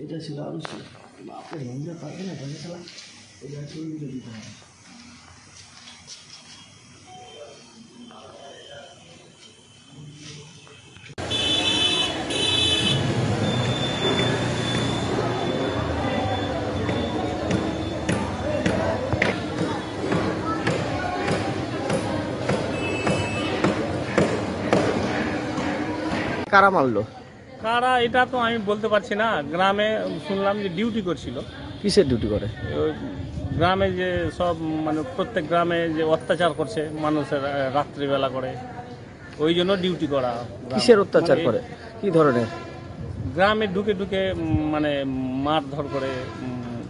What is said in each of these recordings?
এটা ছিল আরো ছিল আপনি ভেঙে পারবেন না ভেঙে খেলা এটা চুরি করে দিতে হবে। কারা মারলো? কারা এটা তো আমি বলতে পারছি না। গ্রামে শুনলাম যে ডিউটি করছিল। কিসের ডিউটি করে? ওই গ্রামে যে সব মানে প্রত্যেক গ্রামে যে অত্যাচার করছে মানুষের রাত্রিবেলা করে, ওই জন্য ডিউটি করা। কিসের অত্যাচার করে? কি ধরনের? গ্রামে ঢুকে ঢুকে মানে মারধর করে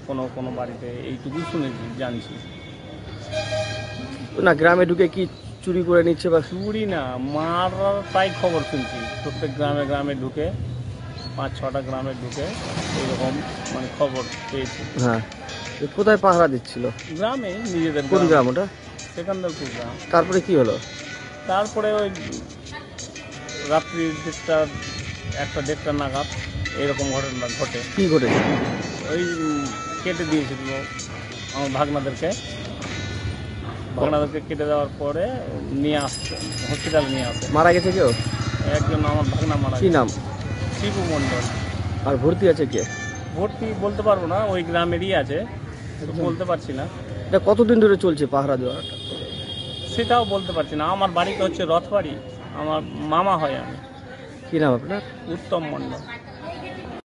কোনো কোনো বাড়িতে, এইটুকু শুনেছি জানছি। না গ্রামে ঢুকে কি চুরি করে নিচ্ছে? বা চুরি না, মার তাই খবর শুনছি। প্রত্যেক গ্রামে গ্রামে ঢুকে 5-6টা গ্রামে ঢুকে এইরকম মানে খবর পেয়েছি। হ্যাঁ, কোথায় পাহারা দিচ্ছিল? গ্রামে নিজেদের। কোন গ্রাম ওটা? সেকান্দারপুর গ্রাম। তারপরে কি হলো? তারপরে ওই রাত্রি 1টা-1:30 নাগাদ এরকম ঘটনা ঘটে। কি ঘটেছে? ওই কেটে দিয়েছিল আমার ভাগনাদেরকে কেটে দেওয়ার পরে নিয়ে আসছে, হসপিটালে নিয়ে আসে। মারা গেছে কেউ? একজন আমার ভাগনা মারা গেছে। কি নাম? শিবু মণ্ডল। আর ভর্তি আছে কে? ভর্তি বলতে পারবো না, ওই গ্রামেরই আছে, বলতে পারছি না। এটা কতদিন ধরে চলছে পাহারা দেওয়াটা? সেটাও বলতে পারছি না। আমার বাড়িতে হচ্ছে রথবাড়ি, আমার মামা হয় আমি। কি নাম আপনার? উত্তম মণ্ডল।